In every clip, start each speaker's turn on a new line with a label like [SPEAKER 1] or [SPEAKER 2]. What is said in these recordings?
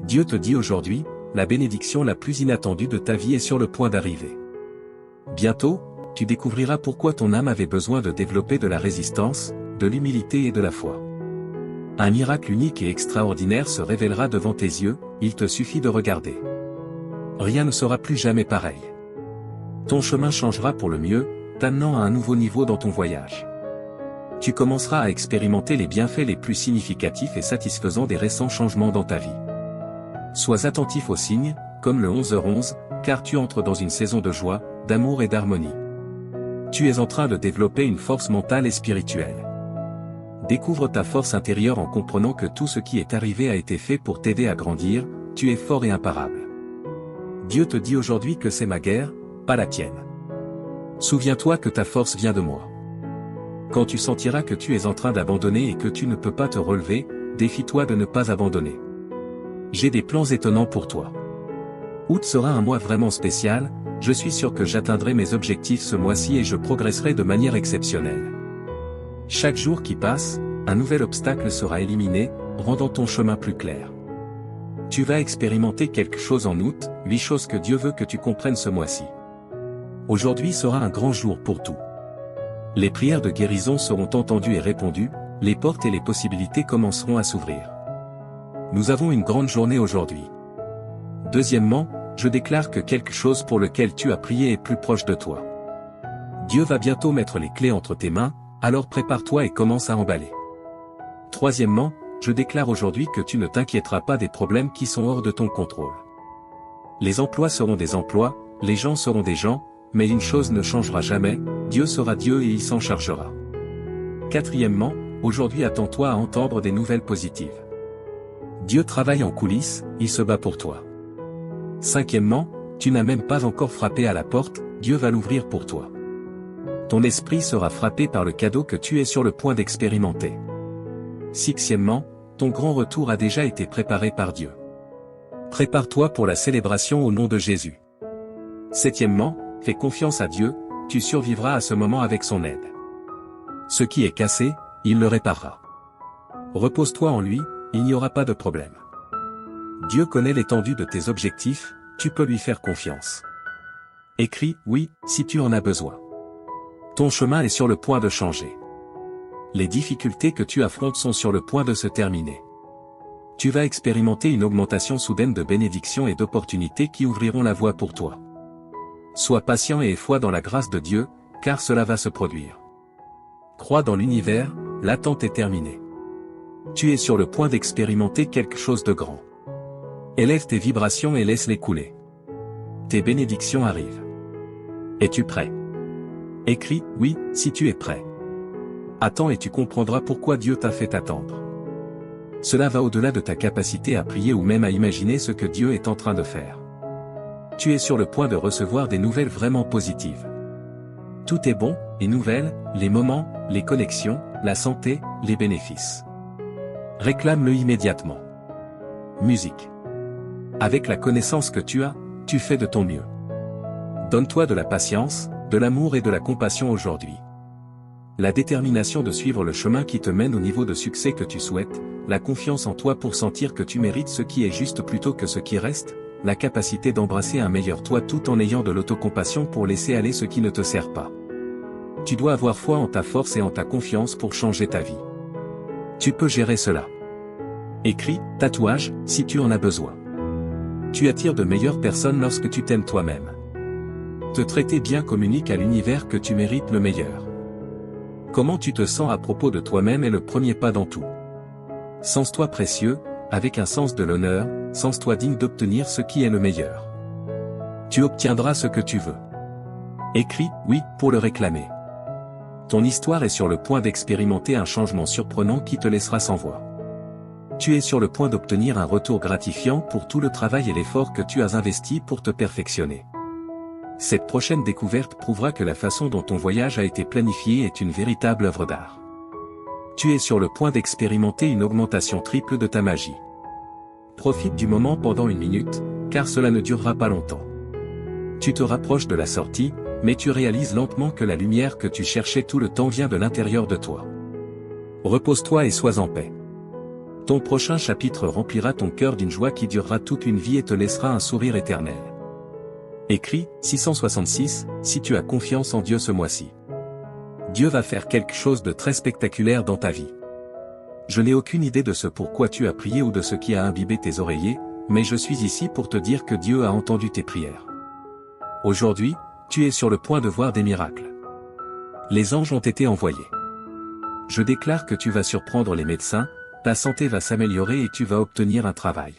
[SPEAKER 1] Dieu te dit aujourd'hui, la bénédiction la plus inattendue de ta vie est sur le point d'arriver. Bientôt, tu découvriras pourquoi ton âme avait besoin de développer de la résistance, de l'humilité et de la foi. Un miracle unique et extraordinaire se révélera devant tes yeux, il te suffit de regarder. Rien ne sera plus jamais pareil. Ton chemin changera pour le mieux, t'amenant à un nouveau niveau dans ton voyage. Tu commenceras à expérimenter les bienfaits les plus significatifs et satisfaisants des récents changements dans ta vie. Sois attentif aux signes, comme le 11h11, car tu entres dans une saison de joie, d'amour et d'harmonie. Tu es en train de développer une force mentale et spirituelle. Découvre ta force intérieure en comprenant que tout ce qui est arrivé a été fait pour t'aider à grandir, tu es fort et imparable. Dieu te dit aujourd'hui que c'est ma guerre, pas la tienne. Souviens-toi que ta force vient de moi. Quand tu sentiras que tu es en train d'abandonner et que tu ne peux pas te relever, défie-toi de ne pas abandonner. J'ai des plans étonnants pour toi. Août sera un mois vraiment spécial, je suis sûr que j'atteindrai mes objectifs ce mois-ci et je progresserai de manière exceptionnelle. Chaque jour qui passe, un nouvel obstacle sera éliminé, rendant ton chemin plus clair. Tu vas expérimenter quelque chose en août, 8 choses que Dieu veut que tu comprennes ce mois-ci. Aujourd'hui sera un grand jour pour tout. Les prières de guérison seront entendues et répondues, les portes et les possibilités commenceront à s'ouvrir. Nous avons une grande journée aujourd'hui. Deuxièmement, je déclare que quelque chose pour lequel tu as prié est plus proche de toi. Dieu va bientôt mettre les clés entre tes mains, alors prépare-toi et commence à emballer. Troisièmement, je déclare aujourd'hui que tu ne t'inquiéteras pas des problèmes qui sont hors de ton contrôle. Les emplois seront des emplois, les gens seront des gens, mais une chose ne changera jamais, Dieu sera Dieu et il s'en chargera. Quatrièmement, aujourd'hui attends-toi à entendre des nouvelles positives. Dieu travaille en coulisses, il se bat pour toi. Cinquièmement, tu n'as même pas encore frappé à la porte, Dieu va l'ouvrir pour toi. Ton esprit sera frappé par le cadeau que tu es sur le point d'expérimenter. Sixièmement, ton grand retour a déjà été préparé par Dieu. Prépare-toi pour la célébration au nom de Jésus. Septièmement, fais confiance à Dieu, tu survivras à ce moment avec son aide. Ce qui est cassé, il le réparera. Repose-toi en lui, il n'y aura pas de problème. Dieu connaît l'étendue de tes objectifs, tu peux lui faire confiance. Écris « oui » si tu en as besoin. Ton chemin est sur le point de changer. Les difficultés que tu affrontes sont sur le point de se terminer. Tu vas expérimenter une augmentation soudaine de bénédictions et d'opportunités qui ouvriront la voie pour toi. Sois patient et aie foi dans la grâce de Dieu, car cela va se produire. Crois dans l'univers, l'attente est terminée. Tu es sur le point d'expérimenter quelque chose de grand. Élève tes vibrations et laisse-les couler. Tes bénédictions arrivent. Es-tu prêt? Écris « oui » si tu es prêt. Attends et tu comprendras pourquoi Dieu t'a fait attendre. Cela va au-delà de ta capacité à prier ou même à imaginer ce que Dieu est en train de faire. Tu es sur le point de recevoir des nouvelles vraiment positives. Tout est bon, les nouvelles, les moments, les connexions, la santé, les bénéfices. Réclame-le immédiatement. Musique. Avec la connaissance que tu as, tu fais de ton mieux. Donne-toi de la patience, de l'amour et de la compassion aujourd'hui. La détermination de suivre le chemin qui te mène au niveau de succès que tu souhaites, la confiance en toi pour sentir que tu mérites ce qui est juste plutôt que ce qui reste, la capacité d'embrasser un meilleur toi tout en ayant de l'autocompassion pour laisser aller ce qui ne te sert pas. Tu dois avoir foi en ta force et en ta confiance pour changer ta vie. Tu peux gérer cela. Écris « tatouage » si tu en as besoin. Tu attires de meilleures personnes lorsque tu t'aimes toi-même. Te traiter bien communique à l'univers que tu mérites le meilleur. Comment tu te sens à propos de toi-même est le premier pas dans tout. Sens-toi précieux, avec un sens de l'honneur, sens-toi digne d'obtenir ce qui est le meilleur. Tu obtiendras ce que tu veux. Écris « oui » pour le réclamer. Ton histoire est sur le point d'expérimenter un changement surprenant qui te laissera sans voix. Tu es sur le point d'obtenir un retour gratifiant pour tout le travail et l'effort que tu as investi pour te perfectionner. Cette prochaine découverte prouvera que la façon dont ton voyage a été planifié est une véritable œuvre d'art. Tu es sur le point d'expérimenter une augmentation triple de ta magie. Profite du moment pendant 1 minute, car cela ne durera pas longtemps. Tu te rapproches de la sortie, mais tu réalises lentement que la lumière que tu cherchais tout le temps vient de l'intérieur de toi. Repose-toi et sois en paix. Ton prochain chapitre remplira ton cœur d'une joie qui durera toute une vie et te laissera un sourire éternel. Écrit 666, si tu as confiance en Dieu ce mois-ci. Dieu va faire quelque chose de très spectaculaire dans ta vie. Je n'ai aucune idée de ce pourquoi tu as prié ou de ce qui a imbibé tes oreillers, mais je suis ici pour te dire que Dieu a entendu tes prières. Aujourd'hui, tu es sur le point de voir des miracles. Les anges ont été envoyés. Je déclare que tu vas surprendre les médecins, ta santé va s'améliorer et tu vas obtenir un travail.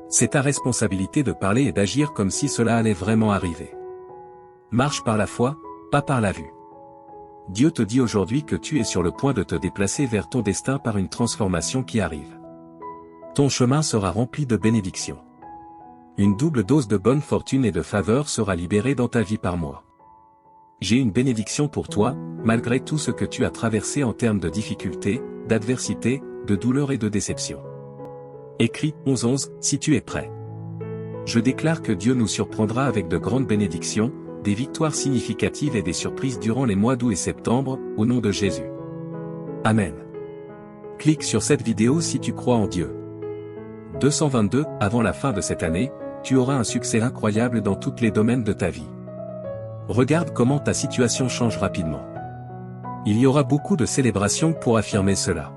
[SPEAKER 1] C'est ta responsabilité de parler et d'agir comme si cela allait vraiment arriver. Marche par la foi, pas par la vue. Dieu te dit aujourd'hui que tu es sur le point de te déplacer vers ton destin par une transformation qui arrive. Ton chemin sera rempli de bénédictions. Une double dose de bonne fortune et de faveur sera libérée dans ta vie par mois. J'ai une bénédiction pour toi, malgré tout ce que tu as traversé en termes de difficultés, d'adversité, de douleur et de déception. Écrit 11:11, si tu es prêt. Je déclare que Dieu nous surprendra avec de grandes bénédictions, des victoires significatives et des surprises durant les mois d'août et septembre, au nom de Jésus. Amen. Clique sur cette vidéo si tu crois en Dieu. 222, avant la fin de cette année, tu auras un succès incroyable dans tous les domaines de ta vie. Regarde comment ta situation change rapidement. Il y aura beaucoup de célébrations pour affirmer cela.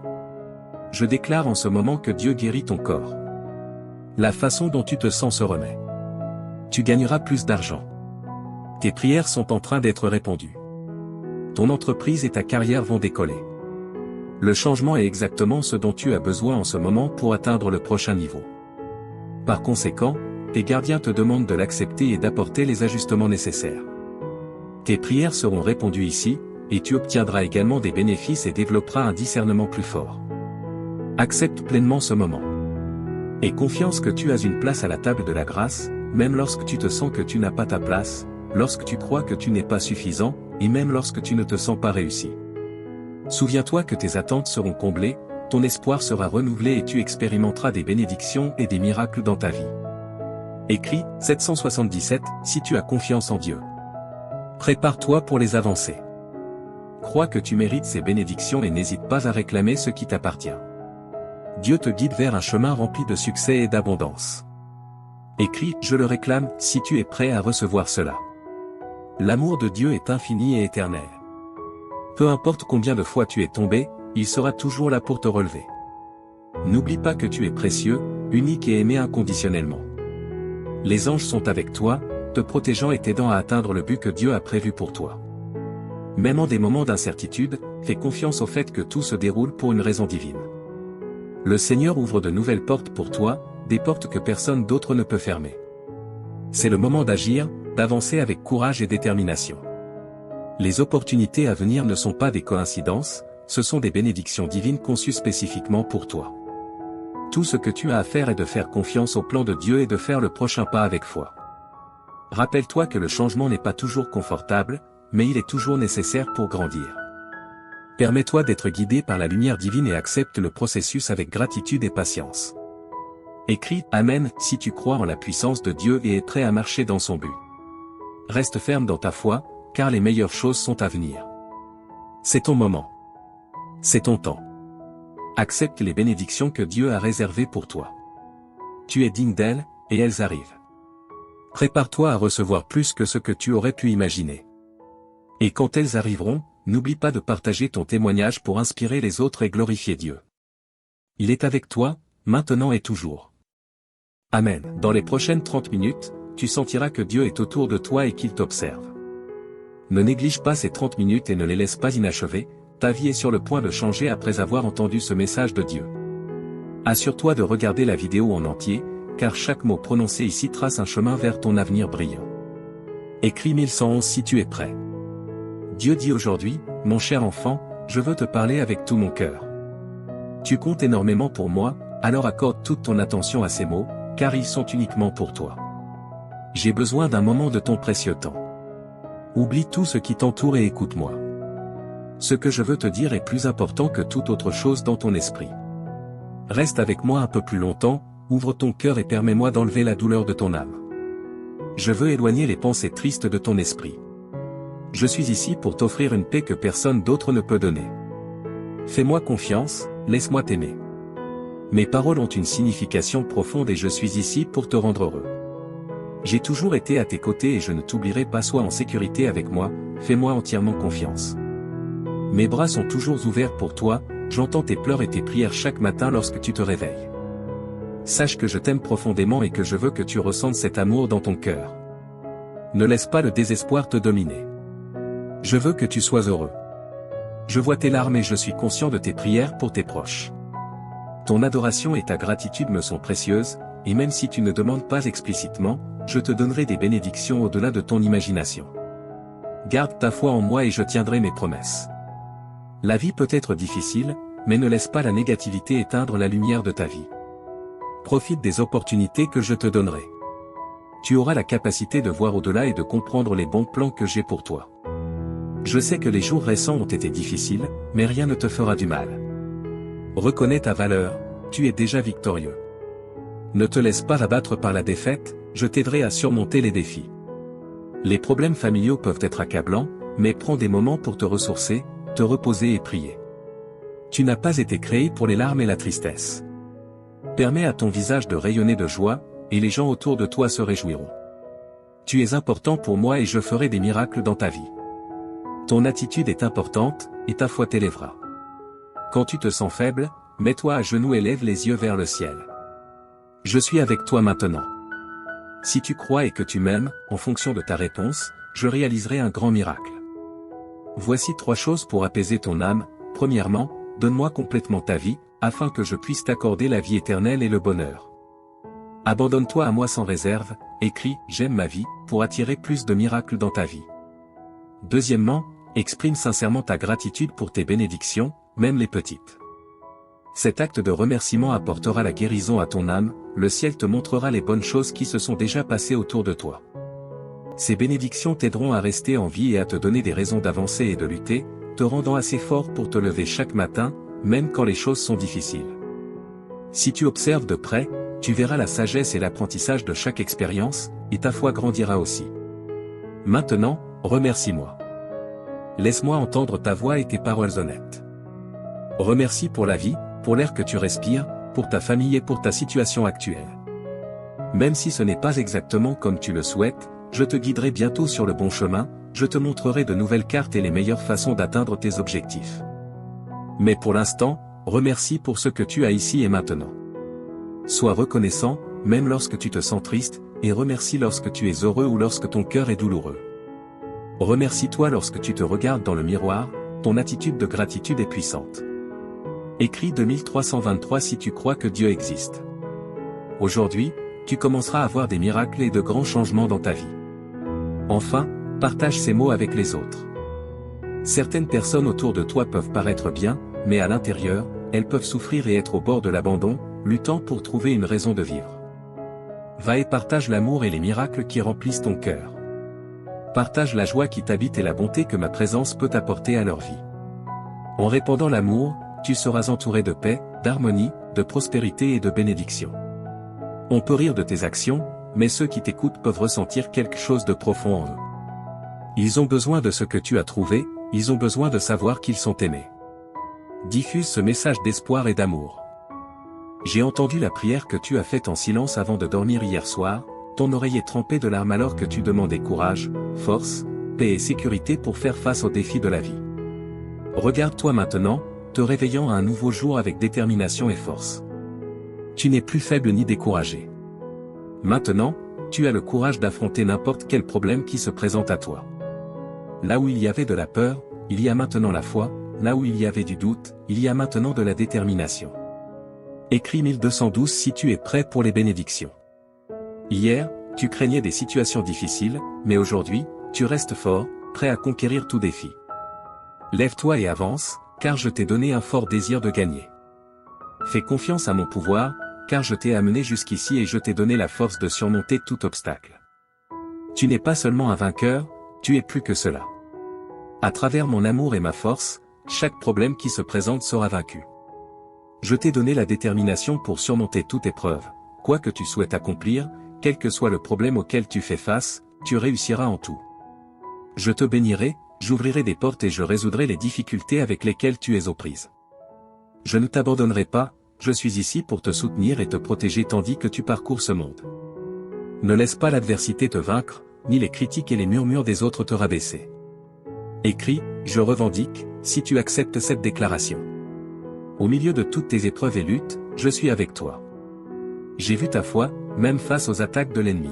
[SPEAKER 1] Je déclare en ce moment que Dieu guérit ton corps. La façon dont tu te sens se remet. Tu gagneras plus d'argent. Tes prières sont en train d'être répondues. Ton entreprise et ta carrière vont décoller. Le changement est exactement ce dont tu as besoin en ce moment pour atteindre le prochain niveau. Par conséquent, tes gardiens te demandent de l'accepter et d'apporter les ajustements nécessaires. Tes prières seront répondues ici, et tu obtiendras également des bénéfices et développeras un discernement plus fort. Accepte pleinement ce moment. Aie confiance que tu as une place à la table de la grâce, même lorsque tu te sens que tu n'as pas ta place, lorsque tu crois que tu n'es pas suffisant, et même lorsque tu ne te sens pas réussi. Souviens-toi que tes attentes seront comblées, ton espoir sera renouvelé et tu expérimenteras des bénédictions et des miracles dans ta vie. Écrit 777, si tu as confiance en Dieu. Prépare-toi pour les avancées. Crois que tu mérites ces bénédictions et n'hésite pas à réclamer ce qui t'appartient. Dieu te guide vers un chemin rempli de succès et d'abondance. Écrit, je le réclame, si tu es prêt à recevoir cela. L'amour de Dieu est infini et éternel. Peu importe combien de fois tu es tombé, il sera toujours là pour te relever. N'oublie pas que tu es précieux, unique et aimé inconditionnellement. Les anges sont avec toi, te protégeant et t'aidant à atteindre le but que Dieu a prévu pour toi. Même en des moments d'incertitude, fais confiance au fait que tout se déroule pour une raison divine. Le Seigneur ouvre de nouvelles portes pour toi, des portes que personne d'autre ne peut fermer. C'est le moment d'agir, d'avancer avec courage et détermination. Les opportunités à venir ne sont pas des coïncidences, ce sont des bénédictions divines conçues spécifiquement pour toi. Tout ce que tu as à faire est de faire confiance au plan de Dieu et de faire le prochain pas avec foi. Rappelle-toi que le changement n'est pas toujours confortable, mais il est toujours nécessaire pour grandir. Permets-toi d'être guidé par la lumière divine et accepte le processus avec gratitude et patience. Écris « Amen » si tu crois en la puissance de Dieu et es prêt à marcher dans son but. Reste ferme dans ta foi, car les meilleures choses sont à venir. C'est ton moment. C'est ton temps. Accepte les bénédictions que Dieu a réservées pour toi. Tu es digne d'elles, et elles arrivent. Prépare-toi à recevoir plus que ce que tu aurais pu imaginer. Et quand elles arriveront, n'oublie pas de partager ton témoignage pour inspirer les autres et glorifier Dieu. Il est avec toi, maintenant et toujours. Amen. Dans les prochaines 30 minutes, tu sentiras que Dieu est autour de toi et qu'il t'observe. Ne néglige pas ces 30 minutes et ne les laisse pas inachevées, ta vie est sur le point de changer après avoir entendu ce message de Dieu. Assure-toi de regarder la vidéo en entier, car chaque mot prononcé ici trace un chemin vers ton avenir brillant. Écris 1111 si tu es prêt. Dieu dit aujourd'hui, mon cher enfant, je veux te parler avec tout mon cœur. Tu comptes énormément pour moi, alors accorde toute ton attention à ces mots, car ils sont uniquement pour toi. J'ai besoin d'un moment de ton précieux temps. Oublie tout ce qui t'entoure et écoute-moi. Ce que je veux te dire est plus important que toute autre chose dans ton esprit. Reste avec moi un peu plus longtemps, ouvre ton cœur et permets-moi d'enlever la douleur de ton âme. Je veux éloigner les pensées tristes de ton esprit. Je suis ici pour t'offrir une paix que personne d'autre ne peut donner. Fais-moi confiance, laisse-moi t'aimer. Mes paroles ont une signification profonde et je suis ici pour te rendre heureux. J'ai toujours été à tes côtés et je ne t'oublierai pas. Sois en sécurité avec moi, fais-moi entièrement confiance. Mes bras sont toujours ouverts pour toi, j'entends tes pleurs et tes prières chaque matin lorsque tu te réveilles. Sache que je t'aime profondément et que je veux que tu ressentes cet amour dans ton cœur. Ne laisse pas le désespoir te dominer. Je veux que tu sois heureux. Je vois tes larmes et je suis conscient de tes prières pour tes proches. Ton adoration et ta gratitude me sont précieuses, et même si tu ne demandes pas explicitement, je te donnerai des bénédictions au-delà de ton imagination. Garde ta foi en moi et je tiendrai mes promesses. La vie peut être difficile, mais ne laisse pas la négativité éteindre la lumière de ta vie. Profite des opportunités que je te donnerai. Tu auras la capacité de voir au-delà et de comprendre les bons plans que j'ai pour toi. Je sais que les jours récents ont été difficiles, mais rien ne te fera du mal. Reconnais ta valeur, tu es déjà victorieux. Ne te laisse pas abattre par la défaite, je t'aiderai à surmonter les défis. Les problèmes familiaux peuvent être accablants, mais prends des moments pour te ressourcer, te reposer et prier. Tu n'as pas été créé pour les larmes et la tristesse. Permets à ton visage de rayonner de joie, et les gens autour de toi se réjouiront. Tu es important pour moi et je ferai des miracles dans ta vie. Ton attitude est importante, et ta foi t'élèvera. Quand tu te sens faible, mets-toi à genoux et lève les yeux vers le ciel. Je suis avec toi maintenant. Si tu crois et que tu m'aimes, en fonction de ta réponse, je réaliserai un grand miracle. Voici 3 choses pour apaiser ton âme. Premièrement, donne-moi complètement ta vie, afin que je puisse t'accorder la vie éternelle et le bonheur. Abandonne-toi à moi sans réserve, et crie « J'aime ma vie » pour attirer plus de miracles dans ta vie. Deuxièmement, exprime sincèrement ta gratitude pour tes bénédictions, même les petites. Cet acte de remerciement apportera la guérison à ton âme, le ciel te montrera les bonnes choses qui se sont déjà passées autour de toi. Ces bénédictions t'aideront à rester en vie et à te donner des raisons d'avancer et de lutter, te rendant assez fort pour te lever chaque matin, même quand les choses sont difficiles. Si tu observes de près, tu verras la sagesse et l'apprentissage de chaque expérience, et ta foi grandira aussi. Maintenant, remercie-moi. Laisse-moi entendre ta voix et tes paroles honnêtes. Remercie pour la vie, pour l'air que tu respires, pour ta famille et pour ta situation actuelle. Même si ce n'est pas exactement comme tu le souhaites, je te guiderai bientôt sur le bon chemin, je te montrerai de nouvelles cartes et les meilleures façons d'atteindre tes objectifs. Mais pour l'instant, remercie pour ce que tu as ici et maintenant. Sois reconnaissant, même lorsque tu te sens triste, et remercie lorsque tu es heureux ou lorsque ton cœur est douloureux. Remercie-toi lorsque tu te regardes dans le miroir, ton attitude de gratitude est puissante. Écris 2323 si tu crois que Dieu existe. Aujourd'hui, tu commenceras à voir des miracles et de grands changements dans ta vie. Enfin, partage ces mots avec les autres. Certaines personnes autour de toi peuvent paraître bien, mais à l'intérieur, elles peuvent souffrir et être au bord de l'abandon, luttant pour trouver une raison de vivre. Va et partage l'amour et les miracles qui remplissent ton cœur. Partage la joie qui t'habite et la bonté que ma présence peut apporter à leur vie. En répandant l'amour, tu seras entouré de paix, d'harmonie, de prospérité et de bénédiction. On peut rire de tes actions, mais ceux qui t'écoutent peuvent ressentir quelque chose de profond en eux. Ils ont besoin de ce que tu as trouvé, ils ont besoin de savoir qu'ils sont aimés. Diffuse ce message d'espoir et d'amour. J'ai entendu la prière que tu as faite en silence avant de dormir hier soir, ton oreiller trempé de larmes alors que tu demandais courage, force, paix et sécurité pour faire face aux défis de la vie. Regarde-toi maintenant, te réveillant à un nouveau jour avec détermination et force. Tu n'es plus faible ni découragé. Maintenant, tu as le courage d'affronter n'importe quel problème qui se présente à toi. Là où il y avait de la peur, il y a maintenant la foi, là où il y avait du doute, il y a maintenant de la détermination. Écris 1212 si tu es prêt pour les bénédictions. Hier, tu craignais des situations difficiles, mais aujourd'hui, tu restes fort, prêt à conquérir tout défi. Lève-toi et avance, car je t'ai donné un fort désir de gagner. Fais confiance à mon pouvoir, car je t'ai amené jusqu'ici et je t'ai donné la force de surmonter tout obstacle. Tu n'es pas seulement un vainqueur, tu es plus que cela. À travers mon amour et ma force, chaque problème qui se présente sera vaincu. Je t'ai donné la détermination pour surmonter toute épreuve, quoi que tu souhaites accomplir, quel que soit le problème auquel tu fais face, tu réussiras en tout. Je te bénirai, j'ouvrirai des portes et je résoudrai les difficultés avec lesquelles tu es aux prises. Je ne t'abandonnerai pas, je suis ici pour te soutenir et te protéger tandis que tu parcours ce monde. Ne laisse pas l'adversité te vaincre, ni les critiques et les murmures des autres te rabaisser. Écris, je revendique, si tu acceptes cette déclaration. Au milieu de toutes tes épreuves et luttes, je suis avec toi. J'ai vu ta foi, même face aux attaques de l'ennemi.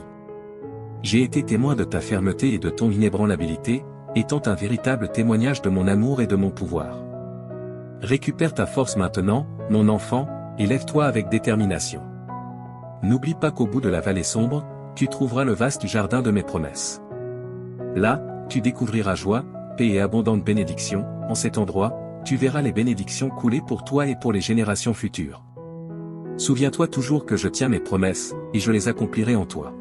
[SPEAKER 1] J'ai été témoin de ta fermeté et de ton inébranlabilité, étant un véritable témoignage de mon amour et de mon pouvoir. Récupère ta force maintenant, mon enfant, et lève-toi avec détermination. N'oublie pas qu'au bout de la vallée sombre, tu trouveras le vaste jardin de mes promesses. Là, tu découvriras joie, paix et abondante bénédiction, en cet endroit, tu verras les bénédictions couler pour toi et pour les générations futures. Souviens-toi toujours que je tiens mes promesses, et je les accomplirai en toi.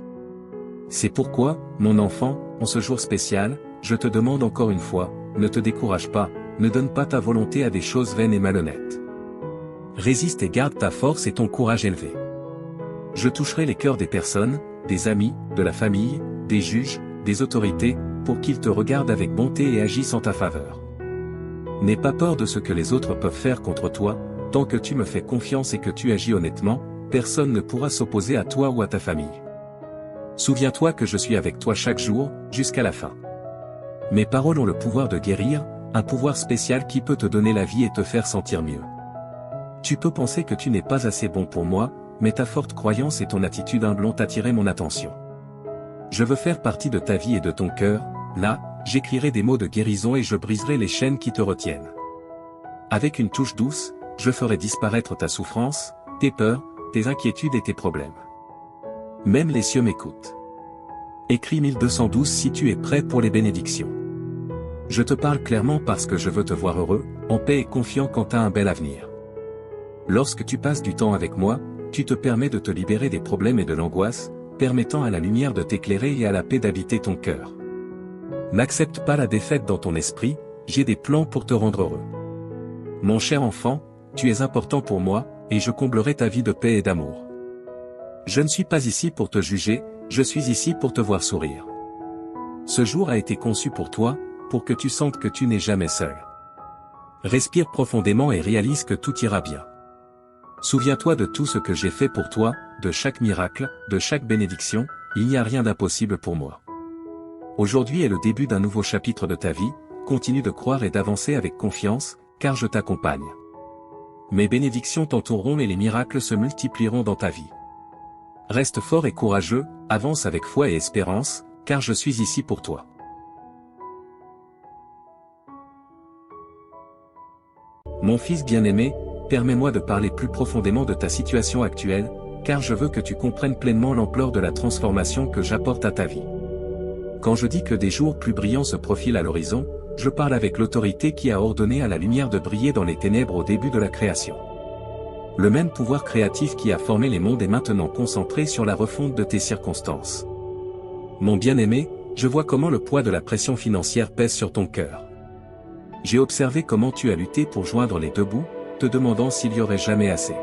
[SPEAKER 1] C'est pourquoi, mon enfant, en ce jour spécial, je te demande encore une fois, ne te décourage pas, ne donne pas ta volonté à des choses vaines et malhonnêtes. Résiste et garde ta force et ton courage élevé. Je toucherai les cœurs des personnes, des amis, de la famille, des juges, des autorités, pour qu'ils te regardent avec bonté et agissent en ta faveur. N'aie pas peur de ce que les autres peuvent faire contre toi, tant que tu me fais confiance et que tu agis honnêtement, personne ne pourra s'opposer à toi ou à ta famille. Souviens-toi que je suis avec toi chaque jour, jusqu'à la fin. Mes paroles ont le pouvoir de guérir, un pouvoir spécial qui peut te donner la vie et te faire sentir mieux. Tu peux penser que tu n'es pas assez bon pour moi, mais ta forte croyance et ton attitude humble ont attiré mon attention. Je veux faire partie de ta vie et de ton cœur, là, j'écrirai des mots de guérison et je briserai les chaînes qui te retiennent. Avec une touche douce, je ferai disparaître ta souffrance, tes peurs, tes inquiétudes et tes problèmes. Même les cieux m'écoutent. Écris 1212 si tu es prêt pour les bénédictions. Je te parle clairement parce que je veux te voir heureux, en paix et confiant quant à un bel avenir. Lorsque tu passes du temps avec moi, tu te permets de te libérer des problèmes et de l'angoisse, permettant à la lumière de t'éclairer et à la paix d'habiter ton cœur. N'accepte pas la défaite dans ton esprit, j'ai des plans pour te rendre heureux. Mon cher enfant, tu es important pour moi, et je comblerai ta vie de paix et d'amour. Je ne suis pas ici pour te juger, je suis ici pour te voir sourire. Ce jour a été conçu pour toi, pour que tu sentes que tu n'es jamais seul. Respire profondément et réalise que tout ira bien. Souviens-toi de tout ce que j'ai fait pour toi, de chaque miracle, de chaque bénédiction, il n'y a rien d'impossible pour moi. Aujourd'hui est le début d'un nouveau chapitre de ta vie, continue de croire et d'avancer avec confiance, car je t'accompagne. Mes bénédictions t'entoureront et les miracles se multiplieront dans ta vie. Reste fort et courageux, avance avec foi et espérance, car je suis ici pour toi. Mon fils bien-aimé, permets-moi de parler plus profondément de ta situation actuelle, car je veux que tu comprennes pleinement l'ampleur de la transformation que j'apporte à ta vie. Quand je dis que des jours plus brillants se profilent à l'horizon, je parle avec l'autorité qui a ordonné à la lumière de briller dans les ténèbres au début de la création. Le même pouvoir créatif qui a formé les mondes est maintenant concentré sur la refonte de tes circonstances. Mon bien-aimé, je vois comment le poids de la pression financière pèse sur ton cœur. J'ai observé comment tu as lutté pour joindre les deux bouts, te demandant s'il y aurait jamais assez.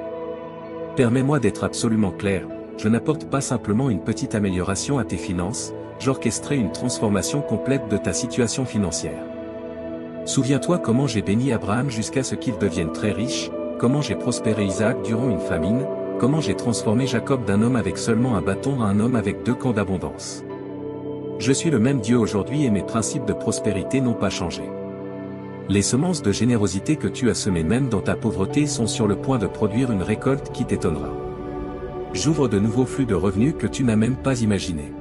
[SPEAKER 1] Permets-moi d'être absolument clair, je n'apporte pas simplement une petite amélioration à tes finances, j'orchestrerai une transformation complète de ta situation financière. Souviens-toi comment j'ai béni Abraham jusqu'à ce qu'il devienne très riche, comment j'ai prospéré Isaac durant une famine, comment j'ai transformé Jacob d'un homme avec seulement un bâton à un homme avec 2 camps d'abondance. Je suis le même Dieu aujourd'hui et mes principes de prospérité n'ont pas changé. Les semences de générosité que tu as semées même dans ta pauvreté sont sur le point de produire une récolte qui t'étonnera. J'ouvre de nouveaux flux de revenus que tu n'as même pas imaginés.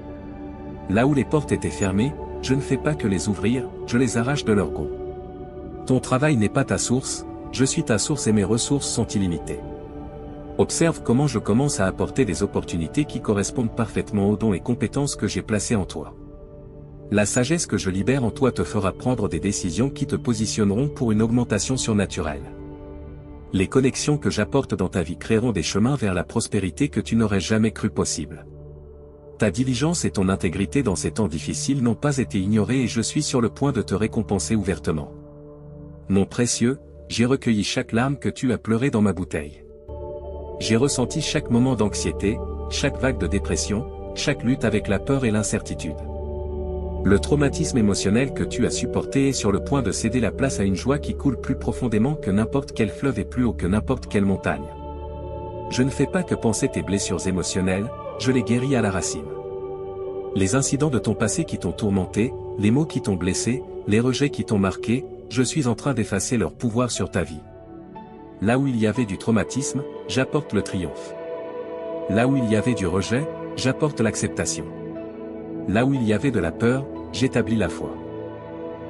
[SPEAKER 1] Là où les portes étaient fermées, je ne fais pas que les ouvrir, je les arrache de leur gonds. Ton travail n'est pas ta source, je suis ta source et mes ressources sont illimitées. Observe comment je commence à apporter des opportunités qui correspondent parfaitement aux dons et compétences que j'ai placés en toi. La sagesse que je libère en toi te fera prendre des décisions qui te positionneront pour une augmentation surnaturelle. Les connexions que j'apporte dans ta vie créeront des chemins vers la prospérité que tu n'aurais jamais cru possible. Ta diligence et ton intégrité dans ces temps difficiles n'ont pas été ignorées et je suis sur le point de te récompenser ouvertement. Mon précieux, j'ai recueilli chaque larme que tu as pleurée dans ma bouteille. J'ai ressenti chaque moment d'anxiété, chaque vague de dépression, chaque lutte avec la peur et l'incertitude. Le traumatisme émotionnel que tu as supporté est sur le point de céder la place à une joie qui coule plus profondément que n'importe quel fleuve et plus haut que n'importe quelle montagne. Je ne fais pas que penser tes blessures émotionnelles, je les guéris à la racine. Les incidents de ton passé qui t'ont tourmenté, les mots qui t'ont blessé, les rejets qui t'ont marqué, je suis en train d'effacer leur pouvoir sur ta vie. Là où il y avait du traumatisme, j'apporte le triomphe. Là où il y avait du rejet, j'apporte l'acceptation. Là où il y avait de la peur, j'établis la foi.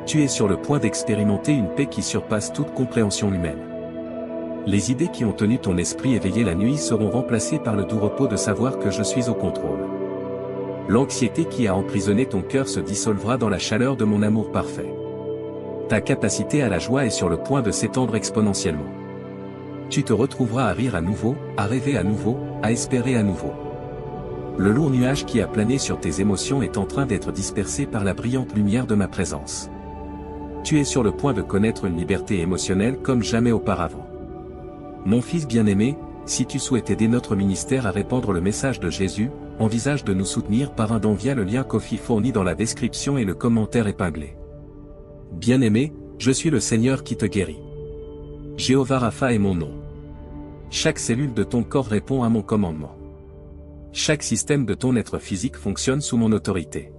[SPEAKER 1] Tu es sur le point d'expérimenter une paix qui surpasse toute compréhension humaine. Les idées qui ont tenu ton esprit éveillé la nuit seront remplacées par le doux repos de savoir que je suis au contrôle. L'anxiété qui a emprisonné ton cœur se dissolvera dans la chaleur de mon amour parfait. Ta capacité à la joie est sur le point de s'étendre exponentiellement. Tu te retrouveras à rire à nouveau, à rêver à nouveau, à espérer à nouveau. Le lourd nuage qui a plané sur tes émotions est en train d'être dispersé par la brillante lumière de ma présence. Tu es sur le point de connaître une liberté émotionnelle comme jamais auparavant. Mon fils bien-aimé, si tu souhaites aider notre ministère à répandre le message de Jésus, envisage de nous soutenir par un don via le lien Ko-fi fourni dans la description et le commentaire épinglé. Bien-aimé, je suis le Seigneur qui te guérit. Jéhovah Rapha est mon nom. Chaque cellule de ton corps répond à mon commandement. Chaque système de ton être physique fonctionne sous mon autorité.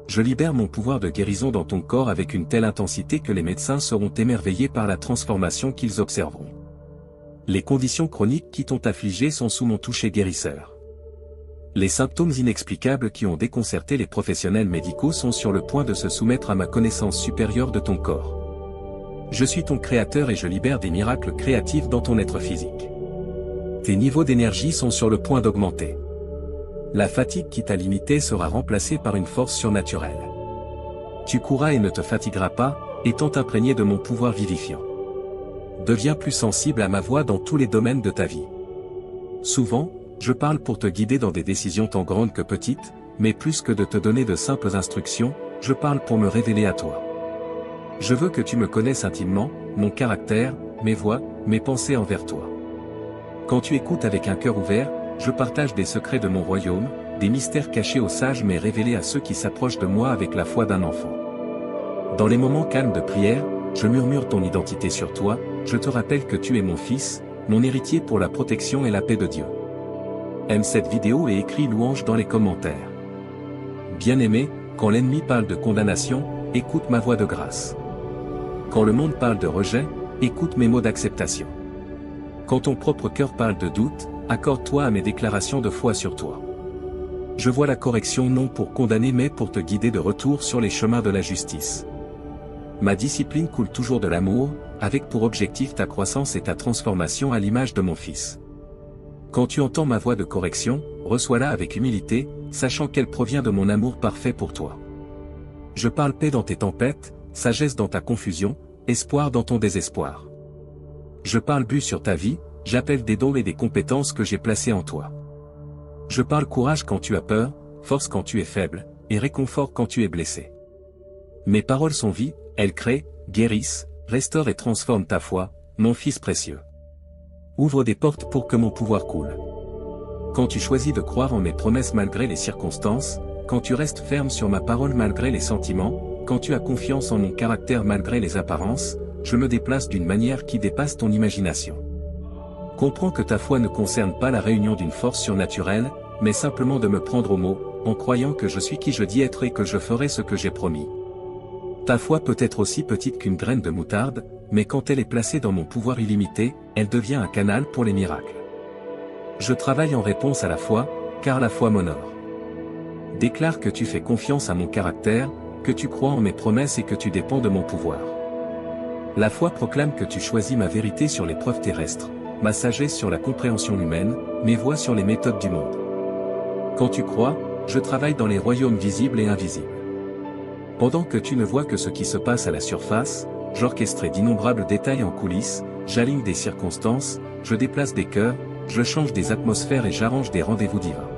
[SPEAKER 1] Je libère mon pouvoir de guérison dans ton corps avec une telle intensité que les médecins seront émerveillés par la transformation qu'ils observeront. Les conditions chroniques qui t'ont affligé sont sous mon toucher guérisseur. Les symptômes inexplicables qui ont déconcerté les professionnels médicaux sont sur le point de se soumettre à ma connaissance supérieure de ton corps. Je suis ton créateur et je libère des miracles créatifs dans ton être physique. Tes niveaux d'énergie sont sur le point d'augmenter. La fatigue qui t'a limité sera remplacée par une force surnaturelle. Tu courras et ne te fatigueras pas, étant imprégné de mon pouvoir vivifiant. Deviens plus sensible à ma voix dans tous les domaines de ta vie. Souvent, je parle pour te guider dans des décisions tant grandes que petites, mais plus que de te donner de simples instructions, je parle pour me révéler à toi. Je veux que tu me connaisses intimement, mon caractère, mes voies, mes pensées envers toi. Quand tu écoutes avec un cœur ouvert, je partage des secrets de mon royaume, des mystères cachés aux sages mais révélés à ceux qui s'approchent de moi avec la foi d'un enfant. Dans les moments calmes de prière, je murmure ton identité sur toi, je te rappelle que tu es mon fils, mon héritier pour la protection et la paix de Dieu. Aime cette vidéo et écris louange dans les commentaires. Bien-aimé, quand l'ennemi parle de condamnation, écoute ma voix de grâce. Quand le monde parle de rejet, écoute mes mots d'acceptation. Quand ton propre cœur parle de doute, accorde-toi à mes déclarations de foi sur toi. Je vois la correction non pour condamner mais pour te guider de retour sur les chemins de la justice. Ma discipline coule toujours de l'amour, avec pour objectif ta croissance et ta transformation à l'image de mon Fils. Quand tu entends ma voix de correction, reçois-la avec humilité, sachant qu'elle provient de mon amour parfait pour toi. Je parle paix dans tes tempêtes, sagesse dans ta confusion, espoir dans ton désespoir. Je parle but sur ta vie, j'appelle des dons et des compétences que j'ai placés en toi. Je parle courage quand tu as peur, force quand tu es faible, et réconfort quand tu es blessé. Mes paroles sont vie, elles créent, guérissent, restaurent et transforment ta foi, mon Fils précieux. Ouvre des portes pour que mon pouvoir coule. Quand tu choisis de croire en mes promesses malgré les circonstances, quand tu restes ferme sur ma parole malgré les sentiments, quand tu as confiance en mon caractère malgré les apparences, je me déplace d'une manière qui dépasse ton imagination. Comprends que ta foi ne concerne pas la réunion d'une force surnaturelle, mais simplement de me prendre au mot, en croyant que je suis qui je dis être et que je ferai ce que j'ai promis. Ta foi peut être aussi petite qu'une graine de moutarde, mais quand elle est placée dans mon pouvoir illimité, elle devient un canal pour les miracles. Je travaille en réponse à la foi, car la foi m'honore. Déclare que tu fais confiance à mon caractère, que tu crois en mes promesses et que tu dépends de mon pouvoir. La foi proclame que tu choisis ma vérité sur les preuves terrestres, ma sagesse sur la compréhension humaine, mes voies sur les méthodes du monde. Quand tu crois, je travaille dans les royaumes visibles et invisibles. Pendant que tu ne vois que ce qui se passe à la surface, j'orchestrerai d'innombrables détails en coulisses, j'aligne des circonstances, je déplace des cœurs, je change des atmosphères et j'arrange des rendez-vous divins.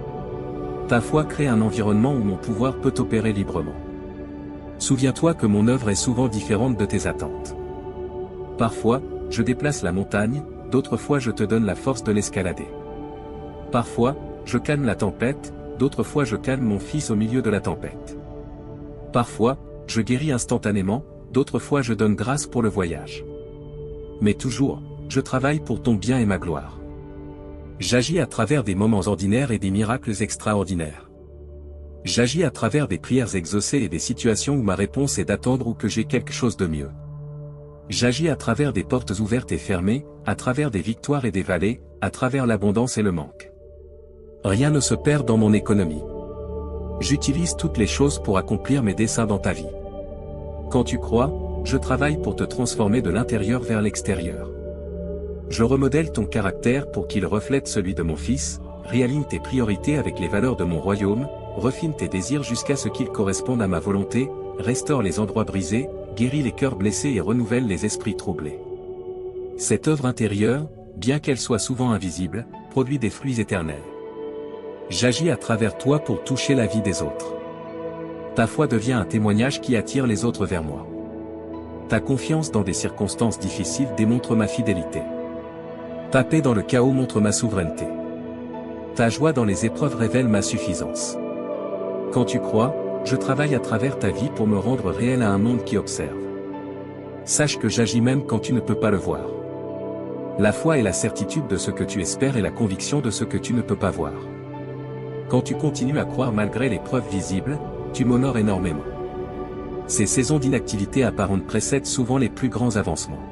[SPEAKER 1] Ta foi crée un environnement où mon pouvoir peut opérer librement. Souviens-toi que mon œuvre est souvent différente de tes attentes. Parfois, je déplace la montagne, d'autres fois je te donne la force de l'escalader. Parfois, je calme la tempête, d'autres fois je calme mon fils au milieu de la tempête. Parfois, je guéris instantanément, d'autres fois je donne grâce pour le voyage. Mais toujours, je travaille pour ton bien et ma gloire. J'agis à travers des moments ordinaires et des miracles extraordinaires. J'agis à travers des prières exaucées et des situations où ma réponse est d'attendre ou que j'ai quelque chose de mieux. J'agis à travers des portes ouvertes et fermées, à travers des victoires et des vallées, à travers l'abondance et le manque. Rien ne se perd dans mon économie. J'utilise toutes les choses pour accomplir mes desseins dans ta vie. Quand tu crois, je travaille pour te transformer de l'intérieur vers l'extérieur. Je remodèle ton caractère pour qu'il reflète celui de mon Fils, réaligne tes priorités avec les valeurs de mon royaume, refine tes désirs jusqu'à ce qu'ils correspondent à ma volonté, restaure les endroits brisés, guérit les cœurs blessés et renouvelle les esprits troublés. Cette œuvre intérieure, bien qu'elle soit souvent invisible, produit des fruits éternels. J'agis à travers toi pour toucher la vie des autres. Ta foi devient un témoignage qui attire les autres vers moi. Ta confiance dans des circonstances difficiles démontre ma fidélité. Ta paix dans le chaos montre ma souveraineté. Ta joie dans les épreuves révèle ma suffisance. Quand tu crois, je travaille à travers ta vie pour me rendre réel à un monde qui observe. Sache que j'agis même quand tu ne peux pas le voir. La foi est la certitude de ce que tu espères et la conviction de ce que tu ne peux pas voir. Quand tu continues à croire malgré les preuves visibles, tu m'honores énormément. Ces saisons d'inactivité apparente précèdent souvent les plus grands avancements.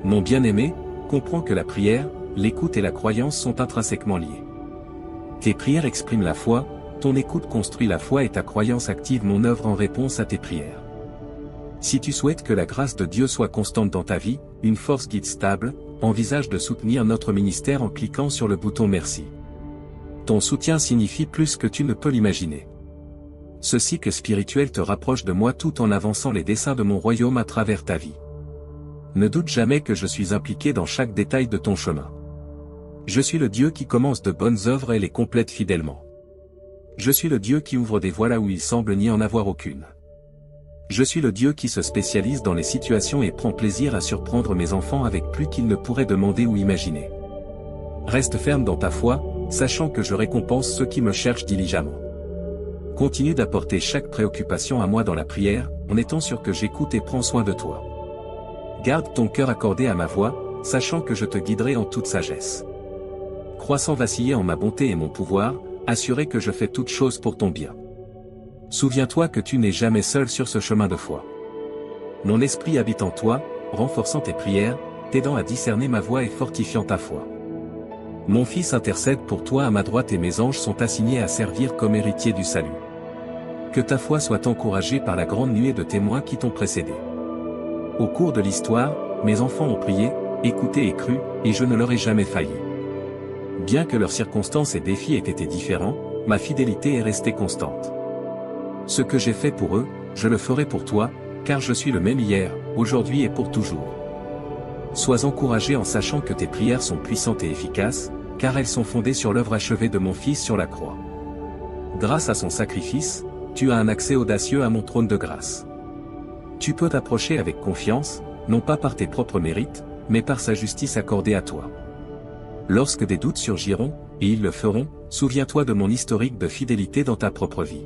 [SPEAKER 1] Mon bien-aimé, comprends que la prière, l'écoute et la croyance sont intrinsèquement liées. Tes prières expriment la foi, ton écoute construit la foi et ta croyance active mon œuvre en réponse à tes prières. Si tu souhaites que la grâce de Dieu soit constante dans ta vie, une force guide stable, envisage de soutenir notre ministère en cliquant sur le bouton Merci. Ton soutien signifie plus que tu ne peux l'imaginer. Ce cycle spirituel te rapproche de moi tout en avançant les desseins de mon royaume à travers ta vie. Ne doute jamais que je suis impliqué dans chaque détail de ton chemin. Je suis le Dieu qui commence de bonnes œuvres et les complète fidèlement. Je suis le Dieu qui ouvre des voies là où il semble n'y en avoir aucune. Je suis le Dieu qui se spécialise dans les situations et prend plaisir à surprendre mes enfants avec plus qu'ils ne pourraient demander ou imaginer. Reste ferme dans ta foi, sachant que je récompense ceux qui me cherchent diligemment. Continue d'apporter chaque préoccupation à moi dans la prière, en étant sûr que j'écoute et prends soin de toi. Garde ton cœur accordé à ma voix, sachant que je te guiderai en toute sagesse. Crois sans vaciller en ma bonté et mon pouvoir, assuré que je fais toutes choses pour ton bien. Souviens-toi que tu n'es jamais seul sur ce chemin de foi. Mon esprit habite en toi, renforçant tes prières, t'aidant à discerner ma voix et fortifiant ta foi. Mon Fils intercède pour toi à ma droite et mes anges sont assignés à servir comme héritiers du salut. Que ta foi soit encouragée par la grande nuée de témoins qui t'ont précédé. Au cours de l'histoire, mes enfants ont prié, écouté et cru, et je ne leur ai jamais failli. Bien que leurs circonstances et défis aient été différents, ma fidélité est restée constante. Ce que j'ai fait pour eux, je le ferai pour toi, car je suis le même hier, aujourd'hui et pour toujours. Sois encouragé en sachant que tes prières sont puissantes et efficaces, car elles sont fondées sur l'œuvre achevée de mon Fils sur la croix. Grâce à son sacrifice, tu as un accès audacieux à mon trône de grâce. Tu peux t'approcher avec confiance, non pas par tes propres mérites, mais par sa justice accordée à toi. Lorsque des doutes surgiront, et ils le feront, souviens-toi de mon historique de fidélité dans ta propre vie.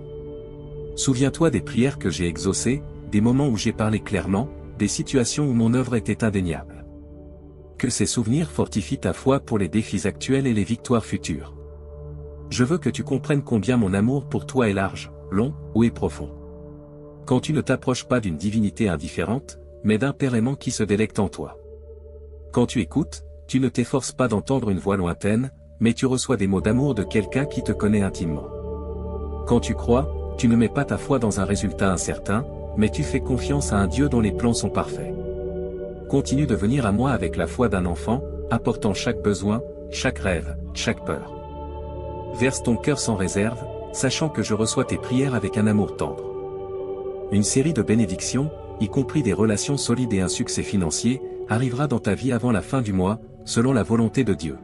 [SPEAKER 1] Souviens-toi des prières que j'ai exaucées, des moments où j'ai parlé clairement, des situations où mon œuvre était indéniable. Que ces souvenirs fortifient ta foi pour les défis actuels et les victoires futures. Je veux que tu comprennes combien mon amour pour toi est large, long, haut et profond. Quand tu ne t'approches pas d'une divinité indifférente, mais d'un Père aimant qui se délecte en toi. Quand tu écoutes, tu ne t'efforces pas d'entendre une voix lointaine, mais tu reçois des mots d'amour de quelqu'un qui te connaît intimement. Quand tu crois, tu ne mets pas ta foi dans un résultat incertain, mais tu fais confiance à un Dieu dont les plans sont parfaits. Continue de venir à moi avec la foi d'un enfant, apportant chaque besoin, chaque rêve, chaque peur. Verse ton cœur sans réserve, sachant que je reçois tes prières avec un amour tendre. Une série de bénédictions, y compris des relations solides et un succès financier, arrivera dans ta vie avant la fin du mois, selon la volonté de Dieu.